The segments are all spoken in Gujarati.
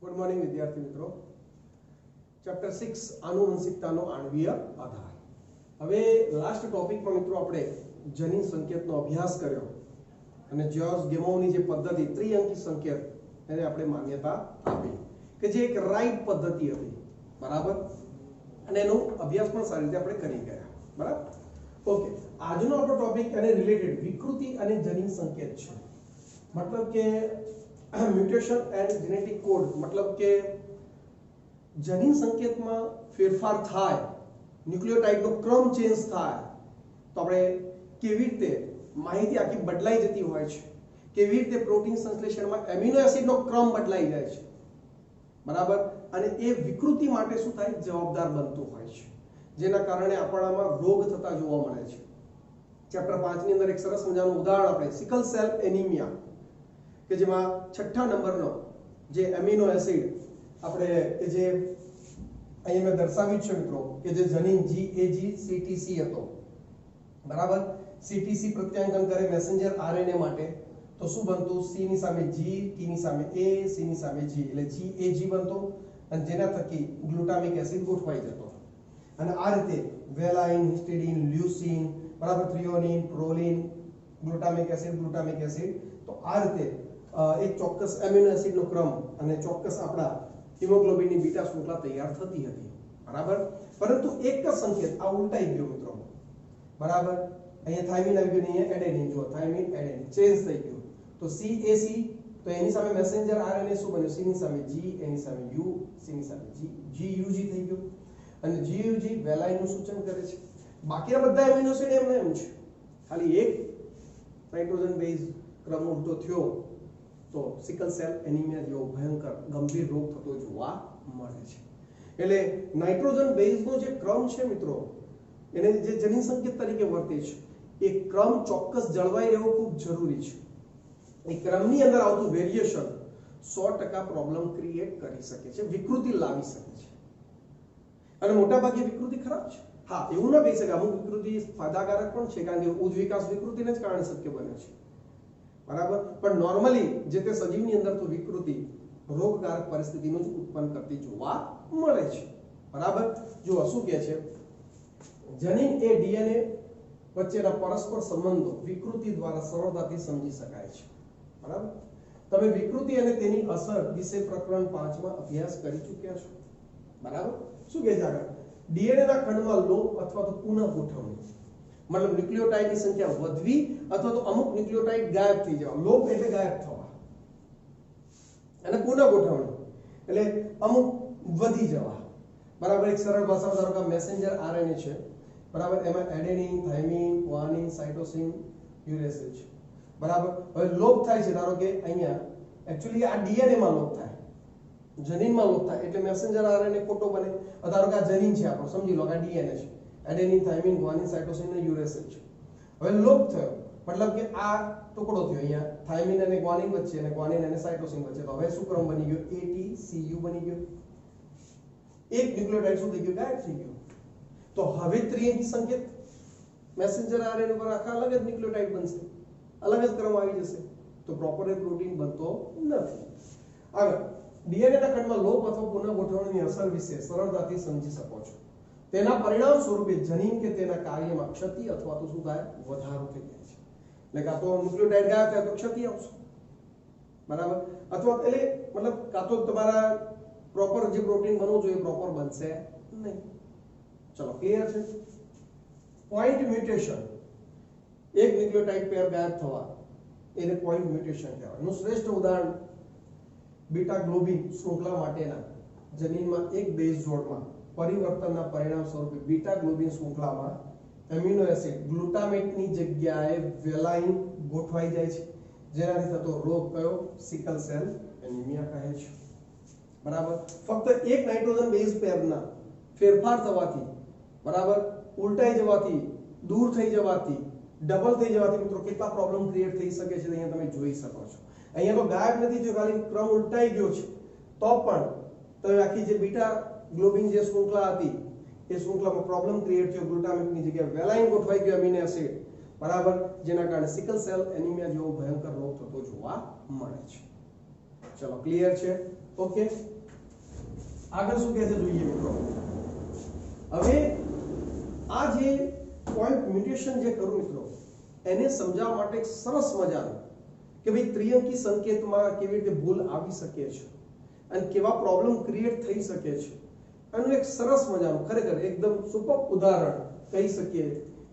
गुड मॉर्निंग विद्यार्थी मित्रों। चैप्टर 6 आनुवंशिकताનો આણ્વીય આધાર। હવે લાસ્ટ ટોપિકમાં મિત્રો આપણે જનીન સંકેતનો અભ્યાસ કર્યો અને જ્યોર્જ ગેમોની જે પદ્ધતિ ત્રિઅંકી સંકેત એને આપણે માન્યતા આપી કે જે એક રાઈટ પદ્ધતિ હતી, બરાબર, અને એનો અભ્યાસ પણ સારી રીતે આપણે કરી ગયા, બરાબર। ઓકે, આજનો આપણો ટોપિક એને રિલેટેડ વિકૃતિ અને જનીન સંકેત છે। मतलब કે म्यूटेशन एंड जेनेटिक कोड, मतलब के जनीन संकेत में फेरफार थाय, न्यूक्लियोटाइड नो क्रम चेंज थाय तो આપણે કેવી રીતે માહિતી આખી બદલાઈ જતી હોય છે, કેવી રીતે પ્રોટીન સંશ્લેષણમાં એમિનો એસિડનો ક્રમ બદલાઈ જાય છે, બરાબર, અને એ વિકૃતિ માટે શું થાય જવાબદાર બનતું હોય છે, જેના કારણે આપણામાં રોગ થતા જોવા મળે છે। ચેપ્ટર 5 ની અંદર એક સરસ મજાનું ઉદાહરણ આપણે સિકલ સેલ એનિમિયા કે જેમાં છઠ્ઠા નંબરનો જે એમિનો એસિડ આપણે કે જે અહીં મેં દર્શાવ્યું છે મિત્રો કે જે જનીન GAG-CTC હતો, બરાબર। CTC પ્રત્યાંકન કરે મેસેન્જર RNA માટે તો શું બનતું, C ની સામે G, T ની સામે A, C ની સામે G એટલે GAG બનતો અને જેના થકી ગ્લુટામિક એસિડ ગોઠવાઈ જતો અને આ રીતે વેલાઇન, હિસ્ટિડીન, લ્યુસીન, બરાબર, થ્રિયોનિન, પ્રોલિન, ગ્લુટામિક એસિડ તો આ રીતે एक ચોક્કસ એમિનો એસિડનો ક્રમ અને ચોક્કસ આપણા હિમોગ્લોબિનની બીટા શૃંખલા તૈયાર થતી હતી, બરાબર। પરંતુ એક જ સંકેત આ ઉલટાઈ ગયો મિત્રો, બરાબર। અહીંયા થાઇમિન આવી ગયું, અહીંયા એડેનિન, જો થાઇમિન એડેનિન ચેન્જ થઈ ગયું તો CAC તો એની સામે મેસેન્જર RNA શું બન્યું, C ની સામે G, A ની સામે U, C ની સામે G, GUG થઈ ગયું અને GUG વેલાઇનનું સૂચન કરે છે। બાકીના બધા એમિનો એસિડ એમને એમ છે, ખાલી એક નાઇટ્રોજન બેઝ ક્રમ ઉલટો થયો તો સિકલ સેલ એનિમિયા જેવો ભયંકર ગંભીર રોગ થતો જોવા મળે છે। એટલે નાઇટ્રોજન બેઝનો જે ક્રમ છે મિત્રો એને જે જનીન સંકેત તરીકે વર્તે છે એ ક્રમ ચોક્કસ જળવાઈ રહેવો ખૂબ જરૂરી છે। એ ક્રમની અંદર આવતું વેરિએશન 100% પ્રોબ્લેમ ક્રિએટ કરી શકે છે, વિકૃતિ લાવી શકે છે અને મોટાભાગે વિકૃતિ ખરાબ છે। હા, એવું ન કહી શકાય, અમુક વિકૃતિ ફાયદાકારક પણ છે કારણ કે ઉદ્વિકાસ વિકૃતિને જ કારણે શક્ય બને છે, बराबर। पर नॉर्मली जे ते सजीवनी अंदर तो विकृति रोगकारक परिस्थितिનું જ ઉત્પન્ન કરતી જોવા મળે છે, બરાબર। જો શું કહે છે, જનીન એ ડીએનએ વચ્ચેના પરસ્પર સંબંધો વિકૃતિ દ્વારા સરળતાથી સમજી શકાય છે, બરાબર। તમે વિકૃતિ અને તેની અસર વિશે પ્રકરણ 5 માં અભ્યાસ કરી ચૂક્યા છો, બરાબર। શું કહે છે આગળ, ડીએનએ ના ખંડમાં લોપ અથવા તો પુનઃ ગોઠવણી, मतलब न्यूक्लियोटाइड की संख्या વધવી અથવા તો અમુક ન્યુક્લિયોટાઇડ ગાયબ થઈ જવા, લોપ એટલે ગાયબ થવા અને પુનઃ ગોઠવણી એટલે અમુક વધી જવા, બરાબર। એક સરળ ભાષામાં ધારો કે મેસેન્જર RNA છે, બરાબર, એમાં adenine, thiamine, guanine, cytosine, uracil છે, બરાબર। હવે લોપ થાય છે, ધારો કે અહીંયા एक्चुअली આ ડીએનએ માં લોપ થાય, જનીનમાં લોપ થાય એટલે મેસેન્જર RNA ખોટો બને। ધારો કે આ જનીન છે આપણો, સમજી લો કે આ ડીએનએ છે, एडेनिन, थाइमिन, ग्वानिन, साइटोसिन ने यूरेसिल છે। હવે લોપ થયો मतलब કે આ ટુકડો થયો અહીંયા થાઇમિન અને ગ્વાનિન વચ્ચે અને ગ્વાનિન અને સાઇટોસિન વચ્ચે, તો હવે શું ક્રમ બની ગયો, ATCU બની ગયો, એક ન્યુક્લિયોટાઇડ શું થઈ ગયું, ગાયબ થઈ ગયું। તો હવે ત્રિઅંકી સંકેત મેસેન્જર RNA પર આખા અલગ જ ન્યુક્લિયોટાઇડ બનશે, અલગ જ ક્રમ આવી જશે, તો પ્રોપર પ્રોટીન બનતો નથી। આગળ ડીએનએ ના ખંડમાં લોપ અથવા પુનઃ ગોઠવણીની અસર વિશે સરળતાથી સમજી શકો છો। તેના પરિણામ સ્વરૂપે જનીન કે તેના કાર્યમાં ક્ષતિ અથવા તો શું થાય, વધારો થઈ જાય છે। એટલે કાં તો ન્યુક્લિયોટાઇડ ગાયબ થાય તો ક્ષતિ આવશે, બરાબર, અથવા એટલે મતલબ કાં તો તમારા પ્રોપર જે પ્રોટીન બનવું જોઈએ પ્રોપર બનશે નહીં। ચલો ક્લિયર છે। પોઈન્ટ મ્યુટેશન, એક ન્યુક્લિયોટાઇડ પેર ગાયબ થવા એને પોઈન્ટ મ્યુટેશન કહેવાય। નું શ્રેષ્ઠ ઉદાહરણ બીટા ગ્લોબિન શૃંખલા માટેના જનીનમાં એક બેઝ જોડમાં પરિવર્તનના પરિણામ સ્વરૂપે બીટા ગ્લોબિન શૃંખલામાં એમિનો એસિડ ગ્લુટામેટની જગ્યાએ વેલાઇન ગોઠવાઈ જાય છે, જેનાથી થતો રોગ કયો, સિકલ સેલ એનિમિયા કહે છે, બરાબર। ફક્ત એક નાઇટ્રોજન બેઝ પેરના ફેરફાર થવાથી, બરાબર, ઉલટાઈ જવાથી, દૂર થઈ જવાથી, ડબલ થઈ જવાથી મિત્રો કેટલા પ્રોબ્લેમ ક્રિએટ થઈ શકે છે અહીંયા તમે જોઈ શકો છો। અહીંયા તો ગાયબ નથી થયો, ખાલી ક્રમ ઉલટાઈ ગયો છે તો પણ તમે આખી જે બીટા ग्लोबिन જે શૃંખલા હતી એ શૃંખલામાં પ્રોબ્લેમ ક્રિએટ થયો, ગ્લુટામિકની જગ્યાએ વેલાઇન ગોઠવાઈ ગયો એમિનો એસિડ, બરાબર, જેના કારણે સિકલ સેલ એનિમિયા જેવો ભયંકર રોગ થતો જોવા મળે છે। ચલો ક્લિયર છે, ઓકે। આગળ શું કહે છે જોઈએ મિત્રો. હવે આ જે પોઈન્ટ મ્યુટેશન જે કરું મિત્રો એને સમજાવવા માટે એક સરસ મજાનું કે ભાઈ ત્રિઅંકી સંકેતમાં કેવી રીતે ભૂલ આવી શકે છે અને કેવા પ્રોબ્લેમ ક્રિએટ થઈ શકે છે, આનું એક સરસ મજાનું ખરેખર એકદમ સુપર ઉદાહરણ કહી શકીએ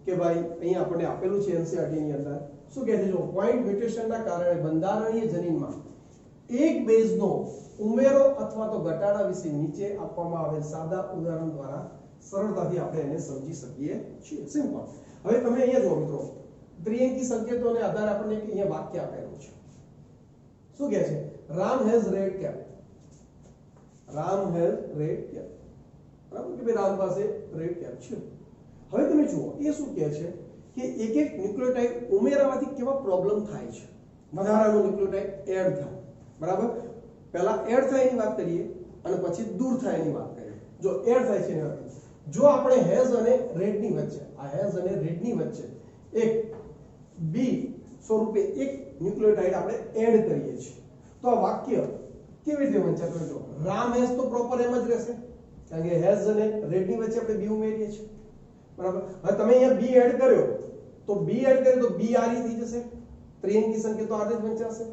કે ભાઈ અહીંયા આપણને આપેલું છે એનસીઈઆરટી ની અંદર. શું કહે છે? જો પોઈન્ટ મ્યુટેશનના કારણે બંધારણીય જનીનમાં એક બેઝનો ઉમેરો અથવા તો ઘટાડા વિશે નીચે આપવામાં આવેલ સાદા ઉદાહરણ દ્વારા સરળતાથી આપણે એને સમજી શકીએ છીએ. સિમ્પલ. હવે તમે અહીંયા જુઓ મિત્રો, ત્રિઅંકી સંકેતોને આધારે આપણને એક અહીંયા વાક્ય આપેલું છે. શું કહે છે? Ram has red cap. Ram has red cap. બરાબર કે ભાઈ રામ પાસે રેડ કેપ છે. હવે તમે જુઓ એ શું કહે છે કે એક એક ન્યુક્લિયોટાઇડ ઉમેરવાથી કેવા પ્રોબ્લેમ થાય છે. વધારાનો ન્યુક્લિયોટાઇડ એડ થાય. બરાબર, પહેલા એડ થાય એની વાત કરીએ અને પછી દૂર થાય એની વાત કરીએ. જો એડ થાય છે એની વાત, જો આપણે હેઝ અને રેડ ની વચ્ચે, આ હેઝ અને રેડ ની વચ્ચે એક બી સ્વરૂપે એક ન્યુક્લિયોટાઇડ આપણે એડ કરીએ છીએ તો આ વાક્ય કેવી રીતે વંચાય? તમે જો રામ હેઝ તો પ્રોપર એમ જ રહેશે કારણ કે હેઝ અને રેડ ની વચ્ચે આપણે બી ઉમેરીએ છીએ. બરાબર, હવે તમે અહીંયા બી એડ કર્યો તો બી એડ કર્યો તો બી આર થઈ જશે, ત્રિઅંકી સંકેતો આ રીતે વંચાશે.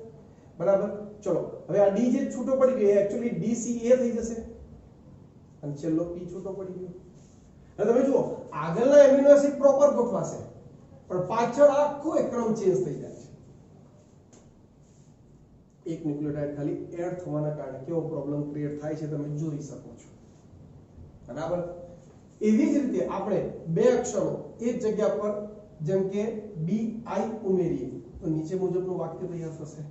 બરાબર, ચલો હવે આ ડી જે છૂટો પડી ગયો એકચ્યુઅલી ડીસી એ થઈ જશે અને છેલ્લો પી છૂટો પડી ગયો. હવે તમે જુઓ આગળના એમિનો એસિડ પ્રોપર ગોઠવાશે પણ પાછળ આખો એક ક્રમ ચેન્જ થઈ જાય છે. એક ન્યુક્લિયોટાઇડ ખાલી એડ થવાના કારણે કેવો પ્રોબ્લેમ ક્રિએટ થાય છે તમે જોઈ શકો છો. બરાબર, એવી જ રીતે આપણે બે અક્ષરો એ જ જગ્યા પર જેમ કે બી આઈ ઉમેરીએ તો નીચે મુજબનું વાક્ય તૈયાર થશે.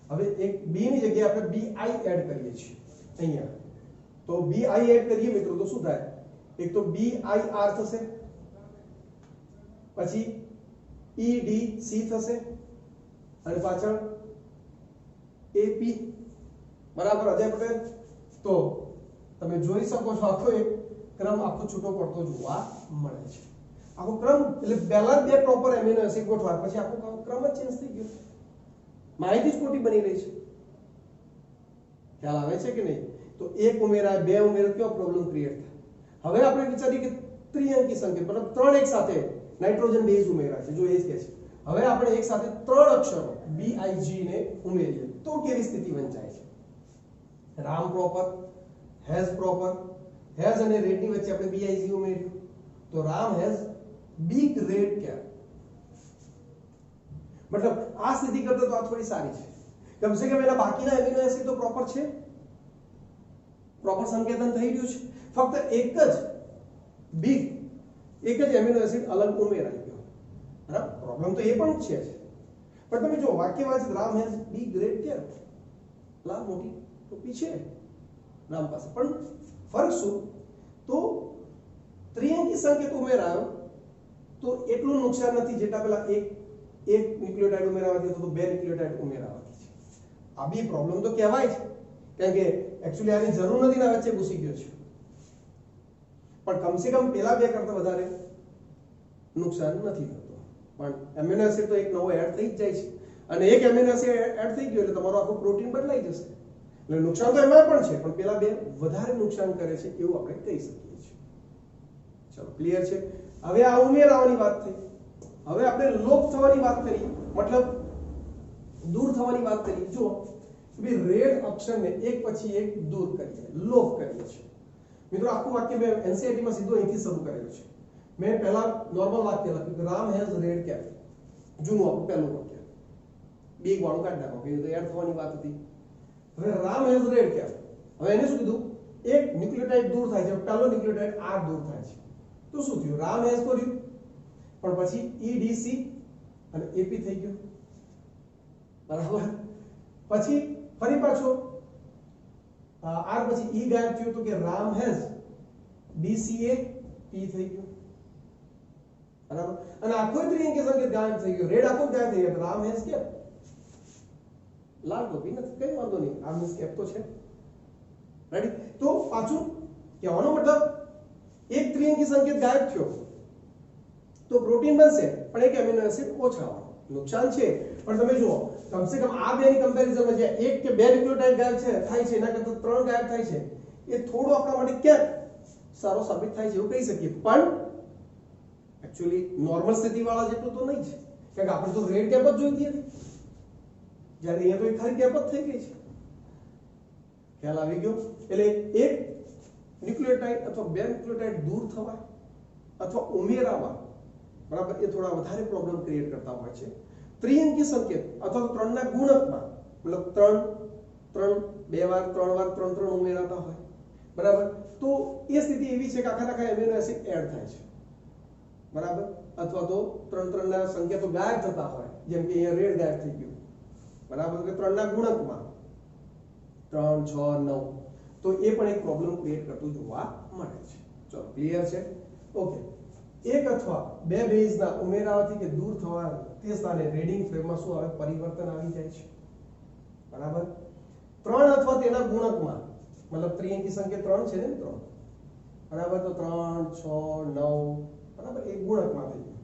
હવે એક બી ની જગ્યાએ આપણે બી આઈ એડ કરીએ છીએ અહીંયા, તો બી આઈ એડ કરીએ મિત્રો તો શું થાય? એક તો બી આઈ આર થશે, પછી ઈ ડી સી થશે અને પાછળ એપી. બરાબર અજય પટેલ? તો તમે જોઈ શકો છો આખો એક ક્રમ આખો છૂટો પડતો જોવા મળે છે. આખો ક્રમ એટલે પહેલા બે પ્રોપર એમિનો એસિડ ગોઠવા પછી આખો ક્રમ જ ચેન્જ થઈ ગયો. માહિતી જ ખોટી બની રહી છે. ખ્યાલ આવે છે કે નહીં? તો એક ઉમેરાય બે ઉમેરાય કેવો પ્રોબ્લેમ ક્રિએટ થાય. હવે આપણે વિચારીએ કે ત્રિઅંકી સંકેત મતલબ ત્રણ એક સાથે નાઇટ્રોજન બેઝ ઉમેરાય છે. જો એ જ કહે છે હવે આપણે એક સાથે ત્રણ અક્ષરો બી આઈ જી ને ઉમેરીએ તો કેવી સ્થિતિ વંચાય છે? Ram proper, has proper, has અને રેડ ની વચ્ચે આપણે બી આઈ જી ઉમેર્યું તો Ram has big red cap. મતલબ આ સ્થિતિ કરતા તો આ થોડી સારી છે. કમસે કમ એના બાકીના એમિનો એસિડ તો પ્રોપર છે, પ્રોપર સંકેતન થઈ રહ્યું છે. ફક્ત એક જ એમિનો એસિડ અલગ ઉમેરાઈ ગયો. બરાબર, પ્રોબ્લેમ તો એ પણ છે જ. પણ તમે જો વાક્ય વાંચો Ram has be great care, લાલ મોટી ટોપી છે રામ પાસે, પણ ફરક શું? તો ત્રિઅંકી સંકેત ઉમેરાયો તો એટલું નુકસાન નથી જેટલા પેલા એક ન્યુક્લિયોટાઇડ ઉમેરાવાથી અથવા તો બે ન્યુક્લિયોટાઇડ ઉમેરાવાથી છે. આ બી પ્રોબ્લેમ તો કહેવાય છે કારણ કે એકચ્યુઅલી આની જરૂર નથી ના વચ્ચે ઘૂસી ગયો છે, પણ કમસે કમ પેલા બે કરતા વધારે નુકસાન નથી થતું. પણ એમિનો એસિડ તો એક નવો એડ થઈ જ જાય છે અને એક એમિનો એસિડ એડ થઈ ગયો એટલે તમારો આખો પ્રોટીન બદલાઈ જશે. એટલે નુકસાન તો એમાં પણ છે પણ પેલા બે વધારે નુકસાન કરે છે એવું આપણે કહી શકીએ છીએ. ચલો ક્લિયર છે? હવે આ ઉમેરાવાની વાત થઈ. હવે આપણે લોપ થવાની વાત કરી, મતલબ દૂર થવાની વાત કરી. જો કે રેડ અક્ષરને એક પછી એક દૂર કરીએ, લોપ કરીએ છીએ. મિત્રો આખું વાક્ય મેં એનસીઈઆરટી માં સીધું અહીંથી શરૂ કરેલું છે. મેં પહેલા નોર્મલ વાક્ય લખ્યું કે રામ હેઝ રેડ કેપ, જૂનું આપણું પહેલું વાક્ય. બી વાળું કાઢી નાખો કે એડ થવાની વાત હતી. હવે રામ હેઝ રેડ કેપ, હવે એને શું કીધું? એક ન્યુક્લિયોટાઇડ દૂર થાય છે, પહેલો ન્યુક્લિયોટાઇડ આર દૂર થાય છે તો શું થયું? રામ હેઝ તો રહ્યું પણ પછી ઈ ડી સી અને એપી થઈ ગયું. બરાબર, પછી ફરી પાછો આર પછી ઈ ગાયબ થયું તો કે રામ હેઝ ડીસીએ પી થઈ ગયું. બરાબર, અને આખો ત્રિઅંકી સંકેત ગાયબ થઈ ગયો, રેડ આખો ગાયબ થઈ ગયો. રામ હેઝ કેપ, લાલ ટોપી નથી, કઈ વાંધો નહીં, આર મીન્સ કેપ તો છે. રેડી? તો પાછું કહેવાનો મતલબ એક ત્રિઅંકી સંકેત ગાયબ થયો તો પ્રોટીન બનશે પણ એક એમિનો એસિડ ઓછા આવવાનો. નુકસાન છે પણ તમે જુઓ કમસે કમ આ બે ની કમ્પેરિઝનમાં જે એક કે બે ન્યુક્લિયોટાઇડ ગાયબ છે થાય છે એના કરતા ત્રણ ગાયબ થાય છે એ થોડું આપણા માટે ક્યાંક સારો સાબિત થાય છે એવું કહી શકીએ, પણ એકચ્યુઅલી નોર્મલ સ્થિતિ વાળા જેટલું તો નહીં જ, કારણ કે આપણે તો રેડ ગેપ જ જોઈતી હતી, જ્યારે અહીંયા તો એક ખાલી ગેપ જ થઈ ગઈ છે. ખ્યાલ આવી ગયો? એટલે એક ન્યુક્લિયોટાઇડ અથવા બે ન્યુક્લિયોટાઇડ દૂર થવા અથવા ઉમેરાવા, બરાબર, એ થોડા વધારે પ્રોબ્લેમ ક્રિએટ કરતા હોય છે. ત્રિઅંકી સંકેત અથવા તો 3 ના ગુણકમાં, મતલબ 3 બે વાર 3 વાર 3 ઉમેરાતા હોય, બરાબર, તો એ સ્થિતિ એવી છે કે આખા એમિનો એસિડ એડ થાય છે, બરાબર, અથવા તો 3 ના સંકેતો ગાયબ થતા હોય, જેમ કે અહીંયા રેડ ગાયબ થઈ ગયું, બરાબર, કે 3 ના ગુણકમાં 3 6 9, તો એ પણ એક પ્રોબ્લેમ ક્રિએટ કરતું જોવા મળે છે. ચલો ક્લિયર છે? ઓકે. એક અથવા બે બેઝના ઉમેરાવાથી કે દૂર થવા તે સ્થાને રીડિંગ ફ્રેમમાં શું આવે? પરિવર્તન આવી જાય છે, બરાબર. 3 અથવા તેના ગુણકમાં, મતલબ ત્રિઅંકી સંકેત 3 છે ને મિત્રો, બરાબર, તો 3 6 9, બરાબર, એ ગુણકમાં થઈ ગયું.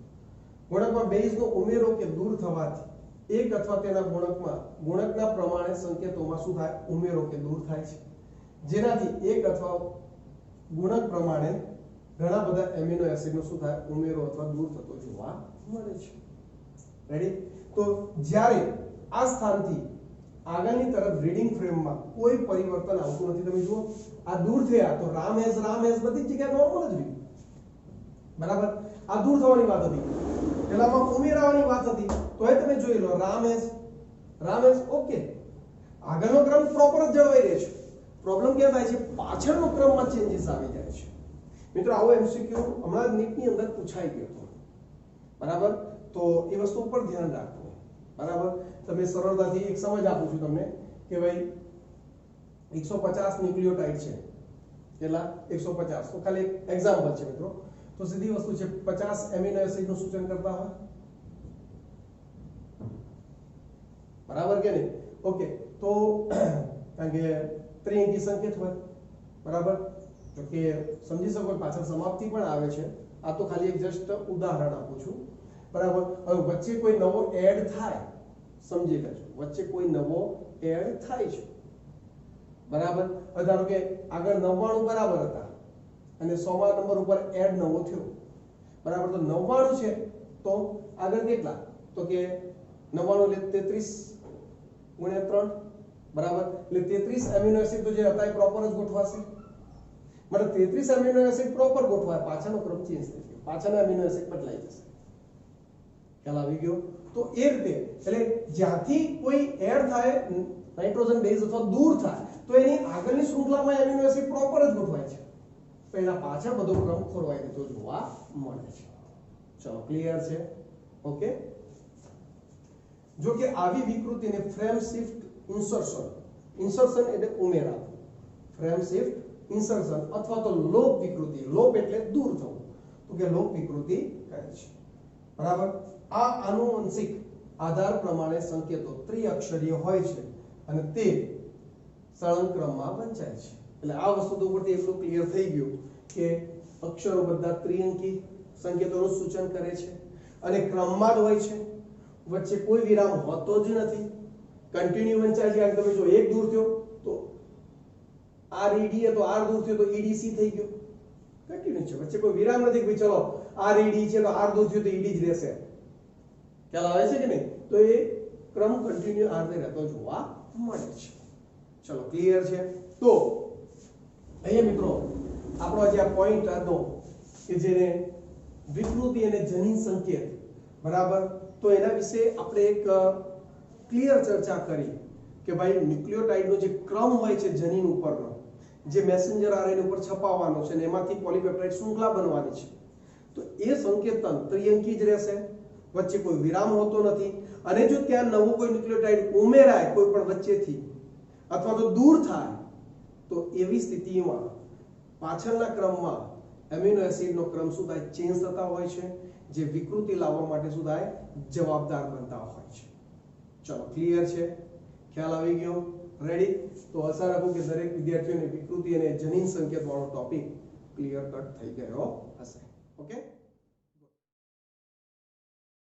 ગુણકમાં બેઝનો ઉમેરો કે દૂર થવાથી એક અથવા તેના ગુણકના પ્રમાણે સંકેતોમાં શું થાય? ઉમેરો કે દૂર થાય છે, જેનાથી એક અથવા ગુણક પ્રમાણે ઘણા બધા એમિનો એસિડનો શું થાય? ઉમેરો અથવા દૂર થતો જોવા મળે છે. રેડી? તો જ્યારે આ સ્થાનથી આગળની તરફ રીડિંગ ફ્રેમમાં કોઈ પરિવર્તન આવતું નથી, તમે જુઓ આ દૂર થયા તો રામ હેઝ બધી જગ્યાએ નોર્મલ જ રહ્યું, બરાબર. આ દૂર થવાની વાત હતી, પેલામાં ઉમેરાવાની વાત હતી, તો એ તમે જોઈ લો રામ હેઝ ઓકે, આગળનો ક્રમ પ્રોપર જ જળવાઈ રહે છે. પ્રોબ્લેમ ક્યાં થાય છે? પાછળનો ક્રમમાં ચેન્જીસ આવી જાય છે. મિત્રો આવો એમસીક્યુ હમણાં જ નીટની અંદર પૂછાઈ ગયો હતો, બરાબર, તો એ વસ્તુ ઉપર ધ્યાન રાખવું, બરાબર. તમે સરળતાથી એક સમજ આપું છું તમને કે ભાઈ 150 ન્યુક્લિયોટાઇડ છે, કેટલા? 150. તો ખાલી એક એક્ઝામ્પલ છે મિત્રો, તો સીધી વસ્તુ છે 50 એમિનો એસિડ નું સૂચન કરતા હોય, બરાબર કે નહીં? ઓકે, તો કારણ કે ત્રિઅંકી સંકેત હોય, બરાબર, તો કે સમજી શકો પાછળ સમાપ્તિ પણ આવે છે. આ તો ખાલી એક જસ્ટ ઉદાહરણ આપું છું, બરાબર. હવે વચ્ચે કોઈ નવો એડ થાય, સમજી લેજો, વચ્ચે કોઈ નવો એડ થાય છે, બરાબર. હવે ધારો કે આગળ 99 બરાબર હતા અને 100મા નંબર ઉપર એડ નવો થયો, બરાબર. તો 99 છે તો આગળ કેટલા? તો કે 99 એટલે 33 ગુણ્યા 3, બરાબર. એટલે 33 એમિનો એસિડ તો જે હતા એ પ્રોપર જ ગોઠવાશે, મતલબ 33 એમિનો એસિડ પ્રોપર ગોઠવાય, પાછળનો ક્રમ ચેન્જ થઈ ગયો, પાછળનો એમિનો એસિડ બદલાઈ જશે. ખ્યાલ આવી ગયો? તો એ રીતે એટલે જ્યાંથી કોઈ એડ થાય નાઇટ્રોજન બેઝ અથવા દૂર થાય તો એની આગળની શૃંખલામાં એમિનો એસિડ પ્રોપર જ ગોઠવાય છે, તો એના પાછળ બધો ક્રમ ખોરવાઈ જતો જોવા મળે છે. ચલો ક્લિયર છે? ઓકે. જો કે આવી વિકૃતિને ફ્રેમ શિફ્ટ ઇન્સર્શન એટલે ઉમેરા, ફ્રેમ શિફ્ટ ઇન્સર્શન અથવા તો લોપ વિકૃતિ, લોપ એટલે દૂર થવું, તો કે લોપ વિકૃતિ કહે છે, બરાબર. આ આનુવંશિક આધાર પ્રમાણે સંકેતો ત્રિઅક્ષરીય હોય છે અને તે સળંગ ક્રમમાં વંચાય છે. એટલે આ વસ્તુ તો ઉપરથી એટલું ક્લિયર થઈ ગયું કે અક્ષરો બધા ત્રિઅંકી સંકેતોનું સૂચન કરે છે અને ક્રમમાં જ હોય છે, વચ્ચે કોઈ વિરામ હોતો જ નથી, કન્ટિન્યુ વંચાય છે. તમે જો એક દૂર થયો તો RED તો R દૂર થયો તો EDC થઈ ગયો, કન્ટિન્યુ છે, વચ્ચે કોઈ વિરામ નથી કે ભાઈ ચલો RED છે તો R દૂર થયો તો ED જ રહેશે. ખ્યાલ આવે છે કે નહીં? તો એ ક્રમ કન્ટિન્યુ આરતે રહેતો જોવા મળે છે. ચલો ક્લિયર છે? તો અહીંયા મિત્રો આપણો જે આ પોઈન્ટ હતો કે જેને વિકૃતિ અને જનીન સંકેત, બરાબર, તો એના વિશે આપણે એક ક્લિયર ચર્ચા કરી કે ભાઈ ન્યુક્લિયોટાઇડનો જે ક્રમ હોય છે જનીન ઉપરનો, જે મેસેન્જર આરએનએ ઉપર છપાવવાનો છે અને એમાંથી પોલીપેપ્ટાઇડ શૃંખલા બનવાની છે, તો એ સંકેતન ત્રિઅંકી જ રહેશે, વચ્ચે કોઈ વિરામ હોતો નથી. અને જો ત્યાં નવું કોઈ ન્યુક્લિયોટાઇડ ઉમેરાય કોઈ પણ વચ્ચેથી અથવા તો દૂર થાય તો એવી સ્થિતિમાં પાછળના ક્રમમાં એમિનો એસિડનો ક્રમ શું થાય? ચેન્જ થતા હોય છે, જે વિકૃતિ લાવવા માટે શું થાય? જવાબદાર બનતા હોય છે. ચલો ક્લિયર છે? ખ્યાલ આવી ગયો? રેડી? તો આશા રાખું કે દરેક વિદ્યાર્થીઓને વિકૃતિ અને જનીન સંકેત વાળો ટોપિક ક્લિયર કટ થઈ ગયો હશે.